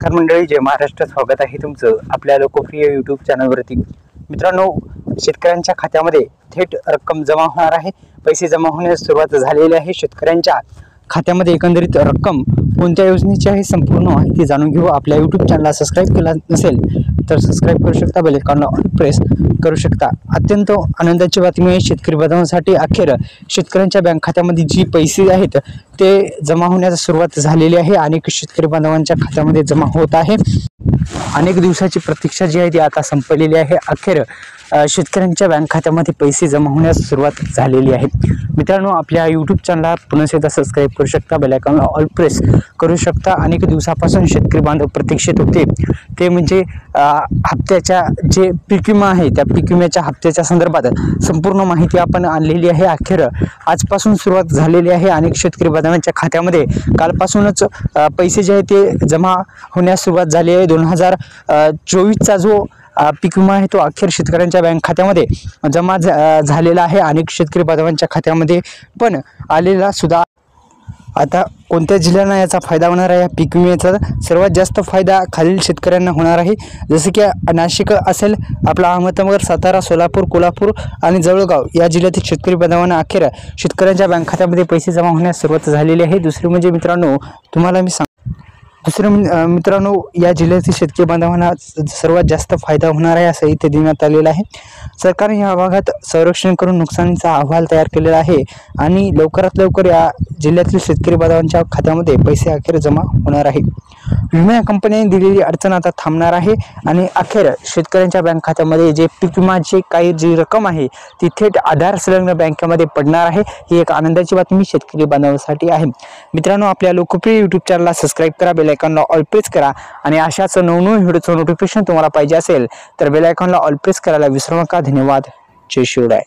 नमस्कार मंडळी, जय महाराष्ट्र. स्वागत आहे तुमचं आपल्या लोकप्रिय यूट्यूब चॅनलवरती. मित्रांनो, शेतकऱ्यांच्या खात्यामध्ये थेट रक्कम जमा होणार आहे. पैसे जमा होण्यास सुरुवात झालेली आहे. शेतकऱ्यांच्या खात्यामध्ये एकंदरीत रक्कम कोणत्या योजनेची आहे संपूर्ण माहिती जाणून घेऊ. आपल्या यूट्यूब चॅनलला सबस्क्राईब केला नसेल तर सबस्क्राईब करू शकता, बेल आयकॉनला प्रेस करू शकता. अत्यंत आनंदाची बातमी आहे शेतकरी बांधवांसाठी. अखेर शेतकऱ्यांच्या बँक खात्यामध्ये जी पैसे आहेत ते जमा होण्यास सुरुवात झालेली आहे. अनेक शेतकरी बांधवांच्या खात्यामध्ये जमा होत आहे. अनेक दिवसाची प्रतीक्षा जी आहे ती आता संपलेली आहे. अखेर शेतकऱ्यांच्या बँक खात्यामध्ये पैसे जमा होण्यास सुरुवात झालेली आहे. मित्रांनो, आपल्या यूट्यूब चॅनलला पुन्हा एकदा सबस्क्राईब करू शकता, बेल आयकॉनला ऑल प्रेस करू शकता. अनेक दिवसापासून शेतकरी बांधव प्रतीक्षित होते, ते म्हणजे हप्त्याच्या जे पीक विमा आहे त्या पीक विम्याच्या हप्त्याच्या संदर्भात संपूर्ण माहिती आपण आणलेली आहे. अखेर आजपासून सुरुवात झालेली आहे. अनेक शेतकरी बांधवांच्या खात्यामध्ये कालपासूनच पैसे जे आहे ते जमा होण्यास सुरुवात झाली आहे. 2024चा जो पीक विमा आहे तो अखेर शेतकऱ्यांच्या बँक खात्यामध्ये जमा झालेला आहे. अनेक शेतकरी बांधवांच्या खात्यामध्ये पण आलेला सुद्धा. आता कोणत्या जिल्ह्यांना याचा फायदा होणार आहे? या पीक विम्याचा सर्वात जास्त फायदा खालील शेतकऱ्यांना होणार आहे. जसे की नाशिक असेल, आपला अहमदनगर, सातारा, सोलापूर, कोल्हापूर आणि जळगाव या जिल्ह्यातील शेतकरी बांधवांना अखेर शेतकऱ्यांच्या बँक खात्यामध्ये पैसे जमा होण्यास सुरुवात झालेली आहे. दुसरे म्हणजे मित्रांनो, तुम्हाला मी मित्रांनो, या जिल्ह्यातील शेतकरी बांधवांना सर्वात जास्त फायदा होणार आहे असं इथे देण्यात आलेलं आहे. सरकारने या भागात संरक्षण करून नुकसानीचा अहवाल तयार केलेला आहे आणि लवकरात लवकर या जिल्ह्यातील शेतकरी बांधवांच्या खात्यामध्ये पैसे अखेर जमा होणार आहे. विमा कंपन्यांनी दिलेली अडचण आता थांबणार आहे आणि अखेर शेतकऱ्यांच्या बँक खात्यामध्ये जे पीक विमाची काही जी रक्कम आहे ती थेट आधार संलग्न बँकेमध्ये पडणार आहे. ही एक आनंदाची बातमी शेतकरी बांधवांसाठी आहे. मित्रांनो, आपल्या लोकप्रिय यूट्यूब चॅनलला सबस्क्राईब करा, बेल आयकॉनला ऑल प्रेस करा आणि अशाच नवनवीन व्हिडिओचं नोटिफिकेशन तुम्हाला पाहिजे असेल तर बेल आयकॉनला ऑल प्रेस करायला विसरू नका. धन्यवाद. जय शिवराय.